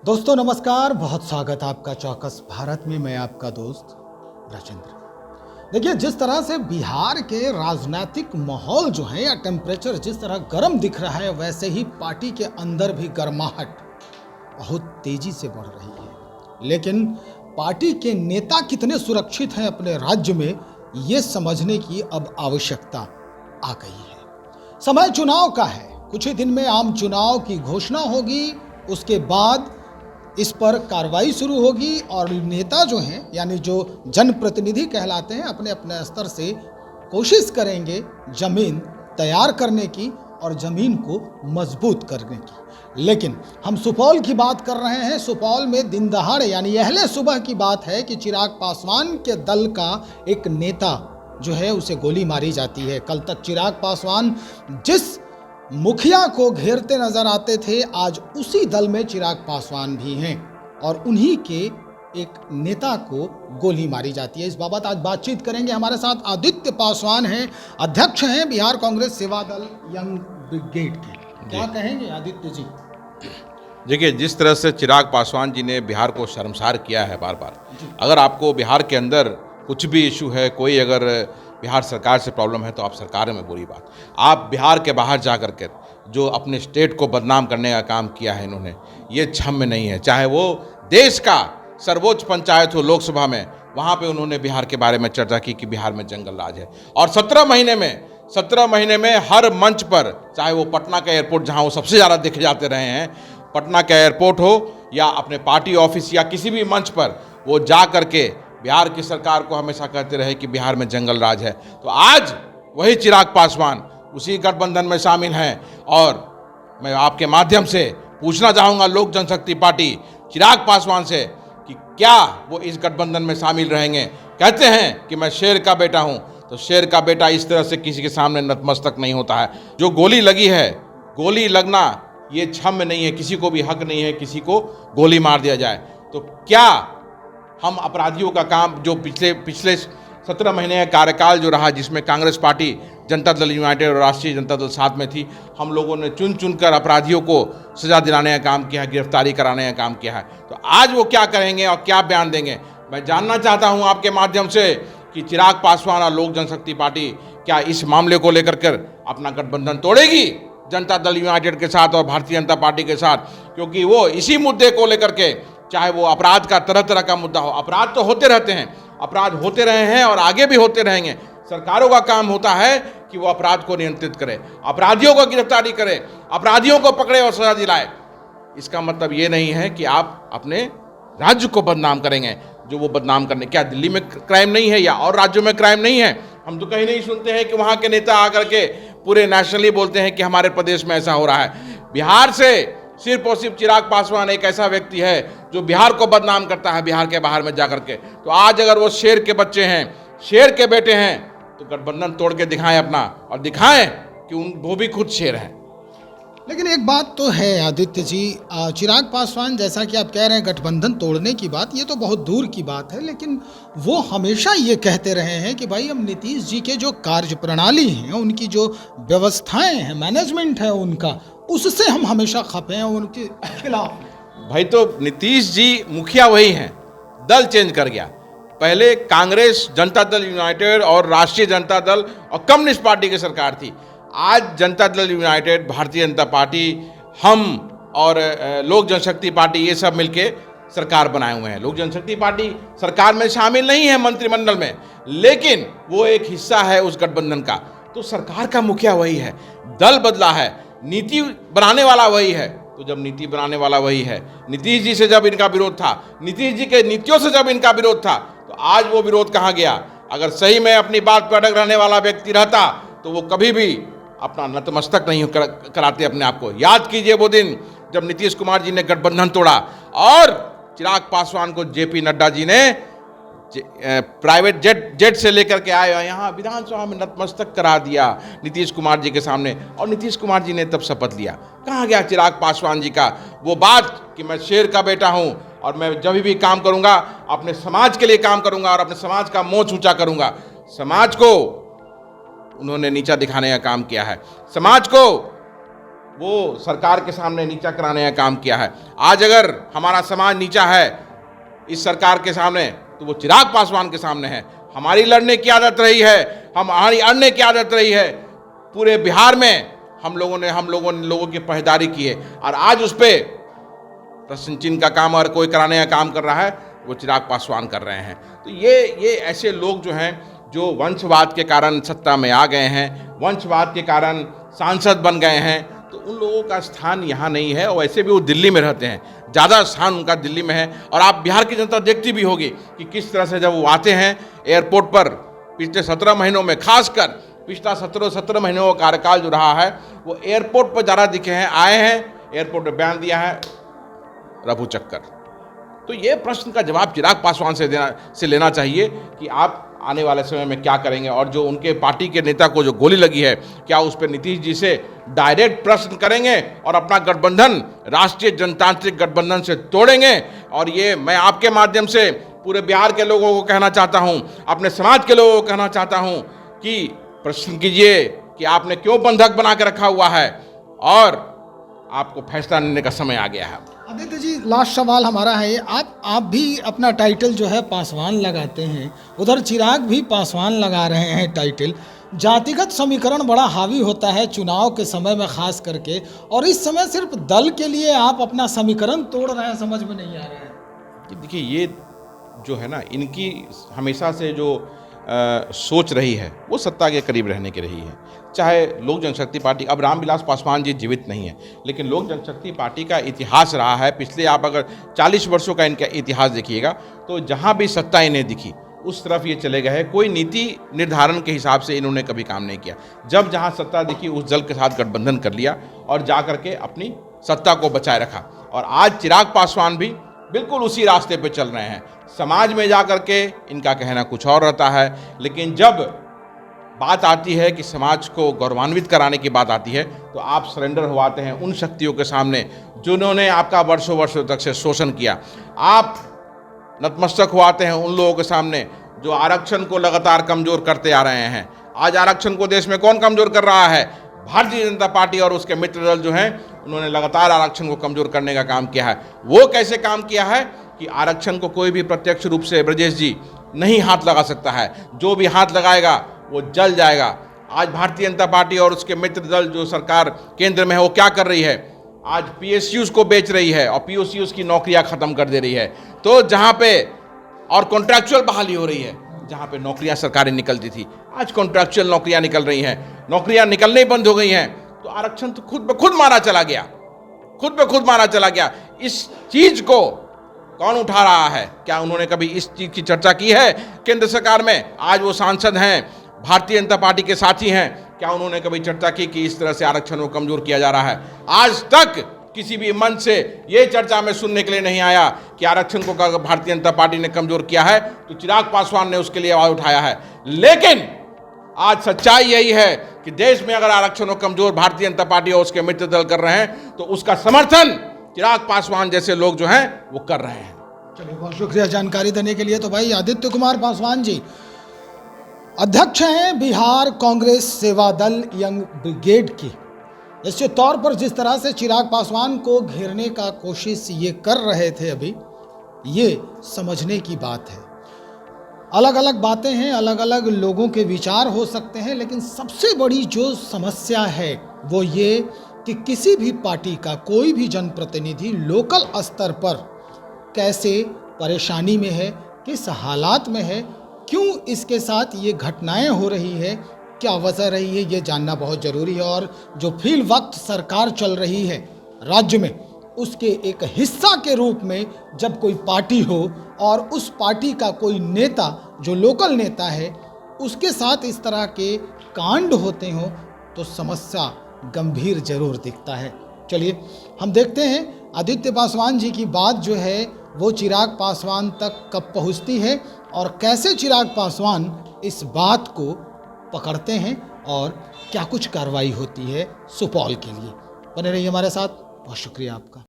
दोस्तों नमस्कार, बहुत स्वागत आपका चौकस भारत में। मैं आपका दोस्त राजेंद्र। देखिए, जिस तरह से बिहार के राजनीतिक माहौल जो है या टेम्परेचर जिस तरह गर्म दिख रहा है, वैसे ही पार्टी के अंदर भी गर्माहट बहुत तेजी से बढ़ रही है। लेकिन पार्टी के नेता कितने सुरक्षित हैं अपने राज्य में, ये समझने की अब आवश्यकता आ गई है। समय चुनाव का है, कुछ ही दिन में आम चुनाव की घोषणा होगी। उसके बाद इस पर कार्रवाई शुरू होगी और नेता जो हैं, यानी जो जनप्रतिनिधि कहलाते हैं, अपने अपने स्तर से कोशिश करेंगे जमीन तैयार करने की और जमीन को मजबूत करने की। लेकिन हम सुपौल की बात कर रहे हैं। सुपौल में दिन दहाड़े यानी अहले सुबह की बात है कि चिराग पासवान के दल का एक नेता जो है उसे गोली मारी जाती है। कल तक चिराग पासवान जिस मुखिया को घेरते नजर आते थे, आज उसी दल में चिराग पासवान भी हैं और उन्हीं के एक नेता को गोली मारी जाती है। इस बाबत आज बातचीत करेंगे। हमारे साथ आदित्य पासवान हैं, अध्यक्ष हैं बिहार कांग्रेस सेवा दल यंग ब्रिगेड के। क्या कहेंगे आदित्य जी? देखिए, जिस तरह से चिराग पासवान जी ने बिहार को शर्मसार किया है बार बार, अगर आपको बिहार के अंदर कुछ भी इशू है, कोई अगर बिहार सरकार से प्रॉब्लम है, तो आप सरकार में बुरी बात। आप बिहार के बाहर जा कर के जो अपने स्टेट को बदनाम करने का काम किया है इन्होंने, ये क्षम्य नहीं है। चाहे वो देश का सर्वोच्च पंचायत हो लोकसभा में, वहाँ पे उन्होंने बिहार के बारे में चर्चा की कि बिहार में जंगल राज है। और 17 महीने में हर मंच पर, चाहे वो पटना का एयरपोर्ट जहाँ वो सबसे ज़्यादा दिखे जाते रहे हैं, पटना का एयरपोर्ट हो या अपने पार्टी ऑफिस या किसी भी मंच पर, वो जा करके बिहार की सरकार को हमेशा कहते रहे कि बिहार में जंगल राज है। तो आज वही चिराग पासवान उसी गठबंधन में शामिल हैं और मैं आपके माध्यम से पूछना चाहूँगा लोक जनशक्ति पार्टी चिराग पासवान से कि क्या वो इस गठबंधन में शामिल रहेंगे। कहते हैं कि मैं शेर का बेटा हूँ, तो शेर का बेटा इस तरह से किसी के सामने नतमस्तक नहीं होता है। जो गोली लगी है, गोली लगना ये क्षम्य नहीं है, किसी को भी हक नहीं है किसी को गोली मार दिया जाए। तो क्या हम अपराधियों का काम, जो पिछले 17 महीने का कार्यकाल जो रहा, जिसमें कांग्रेस पार्टी, जनता दल यूनाइटेड और राष्ट्रीय जनता दल साथ में थी, हम लोगों ने चुन चुन कर अपराधियों को सजा दिलाने का काम किया है, गिरफ्तारी कराने का काम किया है। तो आज वो क्या करेंगे और क्या बयान देंगे, मैं जानना चाहता हूँ आपके माध्यम से कि चिराग पासवान और लोक जनशक्ति पार्टी क्या इस मामले को लेकर कर अपना गठबंधन तोड़ेगी जनता दल यूनाइटेड के साथ और भारतीय जनता पार्टी के साथ। क्योंकि वो इसी मुद्दे को लेकर के, चाहे वो अपराध का तरह तरह का मुद्दा हो, अपराध तो होते रहते हैं, अपराध होते रहे हैं और आगे भी होते रहेंगे। सरकारों का काम होता है कि वो अपराध को नियंत्रित करे, अपराधियों को गिरफ्तारी करे, अपराधियों को पकड़े और सजा दिलाए। इसका मतलब ये नहीं है कि आप अपने राज्य को बदनाम करेंगे। जो वो बदनाम करने, क्या दिल्ली में क्राइम नहीं है या और राज्यों में क्राइम नहीं है? हम तो कहीं नहीं सुनते हैं कि वहाँ के नेता आकर के पूरे नेशनली बोलते हैं कि हमारे प्रदेश में ऐसा हो रहा है। बिहार से सिर्फ और सिर्फ चिराग पासवान एक ऐसा व्यक्ति है जो बिहार को बदनाम करता है बिहार के बाहर में जाकर के। तो आज अगर वो शेर के बच्चे हैं, शेर के बेटे हैं, तो गठबंधन तोड़ के दिखाएं अपना, और दिखाएं कि वो भी खुद शेर हैं। लेकिन एक बात तो है आदित्य जी, चिराग पासवान जैसा कि आप कह रहे हैं गठबंधन तोड़ने की बात, ये तो बहुत दूर की बात है। लेकिन वो हमेशा ये कहते रहे हैं कि भाई हम नीतीश जी के जो कार्यप्रणाली हैं, उनकी जो व्यवस्थाएं हैं, मैनेजमेंट है उनका, उससे हम हमेशा खपे हैं, उनके खिलाफ। भाई तो नीतीश जी मुखिया वही हैं, दल चेंज कर गया। पहले कांग्रेस, जनता दल यूनाइटेड और राष्ट्रीय जनता दल और कम्युनिस्ट पार्टी की सरकार थी। आज जनता दल यूनाइटेड, भारतीय जनता पार्टी, हम और लोक जनशक्ति पार्टी, ये सब मिलके सरकार बनाए हुए हैं। लोक जनशक्ति पार्टी सरकार में शामिल नहीं है, मंत्रिमंडल में, लेकिन वो एक हिस्सा है उस गठबंधन का। तो सरकार का मुखिया वही है, दल बदला है, नीति बनाने वाला वही है। तो जब नीति बनाने वाला वही है, नीतीश जी से जब इनका विरोध था, नीतीश जी के नीतियों से जब इनका विरोध था, तो आज वो विरोध कहाँ गया? अगर सही में अपनी बात पर अड़ग रहने वाला व्यक्ति रहता तो वो कभी भी अपना नतमस्तक नहीं कराते अपने आप को। याद कीजिए वो दिन जब नीतीश कुमार जी ने गठबंधन तोड़ा और चिराग पासवान को जेपी नड्डा जी ने प्राइवेट जेट से लेकर के आए, यहाँ विधानसभा में नतमस्तक करा दिया नीतीश कुमार जी के सामने, और नीतीश कुमार जी ने तब शपथ लिया। कहाँ गया चिराग पासवान जी का वो बात कि मैं शेर का बेटा हूँ और मैं जब भी काम करूँगा अपने समाज के लिए काम करूँगा और अपने समाज का मोच ऊंचा करूँगा। समाज को उन्होंने नीचा दिखाने का काम किया है, समाज को वो सरकार के सामने नीचा कराने का काम किया है। आज अगर हमारा समाज नीचा है इस सरकार के सामने तो वो चिराग पासवान के सामने है। हमारी लड़ने की आदत रही है, हमारी अड़ने की आदत रही है। पूरे बिहार में हम लोगों ने लोगों की पहरेदारी की है और आज उस पर प्रश्न चिन्ह का काम अगर कोई कराने का काम कर रहा है वो चिराग पासवान कर रहे हैं। तो ये ऐसे लोग जो हैं जो वंशवाद के कारण सत्ता में आ गए हैं, वंशवाद के कारण सांसद बन गए हैं, तो उन लोगों का स्थान यहाँ नहीं है। और वैसे भी वो दिल्ली में रहते हैं, ज़्यादा स्थान उनका दिल्ली में है। और आप बिहार की जनता देखती भी होगी कि किस तरह से जब वो आते हैं एयरपोर्ट पर, पिछले 17 महीनों में खासकर पिछला 17 महीनों का कार्यकाल जो रहा है वो एयरपोर्ट पर ज़्यादा दिखे हैं, आए हैं, एयरपोर्ट पर बयान दिया है, रफू चक्कर। तो ये प्रश्न का जवाब चिराग पासवान से लेना चाहिए कि आप आने वाले समय में क्या करेंगे। और जो उनके पार्टी के नेता को जो गोली लगी है, क्या उस पर नीतीश जी से डायरेक्ट प्रश्न करेंगे और अपना गठबंधन राष्ट्रीय जनतांत्रिक गठबंधन से तोड़ेंगे। और ये मैं आपके माध्यम से पूरे बिहार के लोगों को कहना चाहता हूँ, अपने समाज के लोगों को कहना चाहता हूँ कि प्रश्न कीजिए कि आपने क्यों बंधक बना के रखा हुआ है और आपको फैसला लेने का समय आ गया है। आदित्य जी, लास्ट सवाल हमारा है, आप भी अपना टाइटल जो है पासवान लगाते हैं, उधर चिराग भी पासवान लगा रहे हैं टाइटल। जातिगत समीकरण बड़ा हावी होता है चुनाव के समय में खास करके, और इस समय सिर्फ दल के लिए आप अपना समीकरण तोड़ रहे हैं, समझ में नहीं आ रहा है। देखिए, ये जो है ना, इनकी हमेशा से जो सोच रही है वो सत्ता के करीब रहने की रही है। चाहे लोक जनशक्ति पार्टी, अब रामविलास पासवान जी जीवित नहीं है, लेकिन लोक जनशक्ति पार्टी का इतिहास रहा है, पिछले आप अगर 40 वर्षों का इनका इतिहास देखिएगा तो जहाँ भी सत्ता इन्हें दिखी उस तरफ ये चले गए। कोई नीति निर्धारण के हिसाब से इन्होंने कभी काम नहीं किया। जब जहाँ सत्ता दिखी उस दल के साथ गठबंधन कर लिया और जा करके अपनी सत्ता को बचाए रखा। और आज चिराग पासवान भी बिल्कुल उसी रास्ते पे चल रहे हैं। समाज में जा कर के इनका कहना कुछ और रहता है, लेकिन जब बात आती है कि समाज को गौरवान्वित कराने की बात आती है तो आप सरेंडर हो आते हैं उन शक्तियों के सामने जिन्होंने आपका वर्षों तक से शोषण किया। आप नतमस्तक हो आते हैं उन लोगों के सामने जो आरक्षण को लगातार कमज़ोर करते आ रहे हैं। आज आरक्षण को देश में कौन कमज़ोर कर रहा है? भारतीय जनता पार्टी और उसके मित्र दल जो हैं उन्होंने लगातार आरक्षण को कमज़ोर करने का काम किया है। वो कैसे काम किया है कि आरक्षण को कोई भी प्रत्यक्ष रूप से ब्रजेश जी नहीं हाथ लगा सकता है, जो भी हाथ लगाएगा वो जल जाएगा। आज भारतीय जनता पार्टी और उसके मित्र दल जो सरकार केंद्र में है वो क्या कर रही है? आज PSUs को बेच रही है और POCUs की नौकरियां खत्म कर दे रही है। तो जहां पे और कॉन्ट्रैक्चुअल बहाली हो रही है, जहां पे नौकरियां सरकारी निकलती थी आज कॉन्ट्रैक्चुअल नौकरियां निकल रही हैं, नौकरियां निकलने ही बंद हो गई हैं। तो आरक्षण तो खुद पे खुद मारा चला गया, खुद पे खुद मारा चला गया। इस चीज को कौन उठा रहा है? क्या उन्होंने कभी इस चीज की चर्चा की है केंद्र सरकार में? आज वो सांसद हैं, भारतीय जनता पार्टी के साथी हैं, क्या उन्होंने कभी चर्चा की कि इस तरह से आरक्षण को कमजोर किया जा रहा है? आज तक किसी भी मंच से ये चर्चा में सुनने के लिए नहीं आया कि आरक्षण को भारतीय जनता पार्टी ने कमजोर किया है, तो चिराग पासवान ने उसके लिए आवाज उठाया है। लेकिन आज सच्चाई यही है कि देश में अगर आरक्षण को कमजोर भारतीय जनता पार्टी और उसके मित्र दल कर रहे हैं तो उसका समर्थन चिराग पासवान जैसे लोग जो हैं वो कर रहे हैं। चलिए, बहुत शुक्रिया जानकारी देने के लिए। तो भाई आदित्य कुमार पासवान जी अध्यक्ष हैं बिहार कांग्रेस सेवा दल यंग ब्रिगेड की। निश्चित तौर पर जिस तरह से चिराग पासवान को घेरने का कोशिश ये कर रहे थे अभी, ये समझने की बात है। अलग अलग बातें हैं, अलग अलग लोगों के विचार हो सकते हैं, लेकिन सबसे बड़ी जो समस्या है वो ये कि किसी भी पार्टी का कोई भी जनप्रतिनिधि लोकल स्तर पर कैसे परेशानी में है, किस हालात में है, क्यों इसके साथ ये घटनाएं हो रही है, क्या वजह रही है, ये जानना बहुत ज़रूरी है। और जो फिल वक्त सरकार चल रही है राज्य में, उसके एक हिस्सा के रूप में जब कोई पार्टी हो और उस पार्टी का कोई नेता जो लोकल नेता है उसके साथ इस तरह के कांड होते हो तो समस्या गंभीर जरूर दिखता है। चलिए, हम देखते हैं आदित्य पासवान जी की बात जो है वो चिराग पासवान तक कब पहुंचती है और कैसे चिराग पासवान इस बात को पकड़ते हैं और क्या कुछ कार्रवाई होती है सुपौल के लिए। बने रहिए हमारे साथ, बहुत शुक्रिया आपका।